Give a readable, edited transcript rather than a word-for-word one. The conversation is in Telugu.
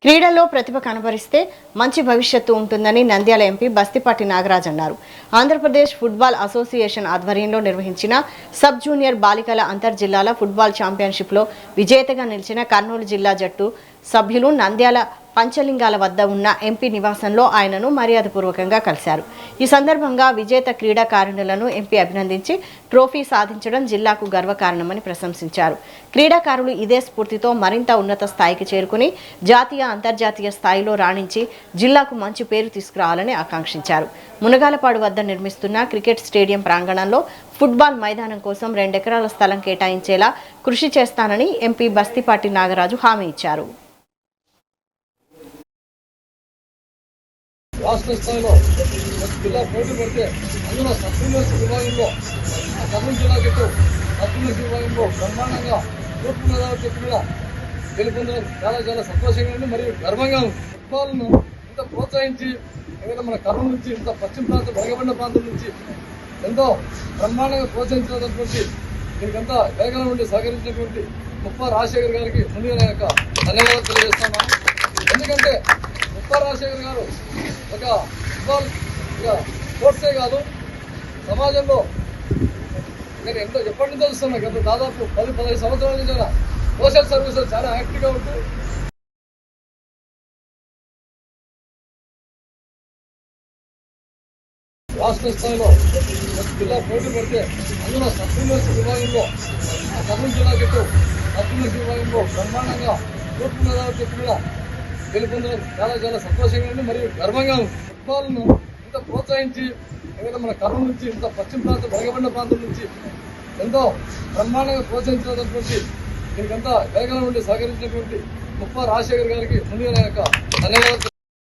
క్రీడల్లో ప్రతిభ కనబరిస్తే మంచి భవిష్యత్తు ఉంటుందని నంద్యాల ఎంపీ బస్తిపాటి నాగరాజ్ అన్నారు. ఆంధ్రప్రదేశ్ ఫుట్బాల్ అసోసియేషన్ ఆధ్వర్యంలో నిర్వహించిన సబ్ జూనియర్ బాలికల అంతర్జిల్లాల ఫుట్బాల్ ఛాంపియన్షిప్లో విజేతగా నిలిచిన కర్నూలు జిల్లా జట్టు సభ్యులు నంద్యాల పంచలింగాల వద్ద ఉన్న ఎంపీ నివాసంలో ఆయనను మర్యాదపూర్వకంగా కలిశారు. ఈ సందర్భంగా విజేత క్రీడాకారులను ఎంపీ అభినందించి ట్రోఫీ సాధించడం జిల్లాకు గర్వకారణమని ప్రశంసించారు. క్రీడాకారులు ఇదే స్ఫూర్తితో మరింత ఉన్నత స్థాయికి చేరుకుని జాతీయ అంతర్జాతీయ స్థాయిలో రాణించి జిల్లాకు మంచి పేరు తీసుకురావాలని ఆకాంక్షించారు. మునగాలపాడు వద్ద నిర్మిస్తున్న క్రికెట్ స్టేడియం ప్రాంగణంలో ఫుట్బాల్ మైదానం కోసం 2 ఎకరాల స్థలం కేటాయించేలా కృషి చేస్తానని ఎంపీ బస్తిపాటి నాగరాజు హామీ ఇచ్చారు. రాష్ట్ర స్థాయిలో జిల్లా పోటీ పడితే అందులో సబ్ జూనియర్స్ విభాగంలో కర్నూలు జిల్లా జట్టు సబ్ జూనియర్స్ విభాగంలో బ్రహ్మాండంగా తూర్పుగోదావరి జట్టు కూడా గెలుపొందడం చాలా సంతోషంగా ఉంది. మరియు గర్వంగా ఫుట్బాల్ను ఇంత ప్రోత్సహించి ఏదైనా మన కర్నూలు నుంచి ఇంత పశ్చిమ ప్రాంతం వెలగబండ ప్రాంతం నుంచి ఎంతో బ్రహ్మాండంగా ప్రోత్సహించినటువంటి దీనికంతా వేగంగా నుండి సహకరించినటువంటి ముప్పా రాజశేఖర్ గారికి ముందుగా నా యొక్క ధన్యవాదాలు తెలియజేస్తున్నాను. ఎందుకంటే ముప్పా రాజశేఖర్ గారు ఒక ఫుట్బాల్ స్పోర్ట్సే కాదు, సమాజంలో నేను ఎంతో ఎప్పటి నుంచో చూస్తున్నాను. గత దాదాపు 10-15 సంవత్సరాల నుంచి సోషల్ సర్వీసెస్ చాలా యాక్టివ్గా ఉంటూ రాష్ట్ర స్థాయిలో జిల్లా పోటీ పడితే అందులో సబ్ జూనియర్స్ విభాగంలో కర్నూలు జిల్లా జట్టు సబ్ జూనియర్స్ విభాగంలో బ్రహ్మాండంగా తూర్పుగోదావరి జట్టు కూడా గెలుపొందడం చాలా సంతోషంగా ఉంది. మరియు గర్వంగా ఉంది. ఫుట్బాల్ను ఇంత ప్రోత్సహించి ఏదైనా మన కర్నూలు నుంచి ఇంత పశ్చిమ ప్రాంతం వెలగబండ ప్రాంతం నుంచి ఎంతో బ్రహ్మాండంగా ప్రోత్సహించినటువంటి దీనికంతా వేగంగా నుండి సహకరించినటువంటి ముప్పా రాజశేఖర్ గారికి ముందుగా నా యొక్క ధన్యవాదాలు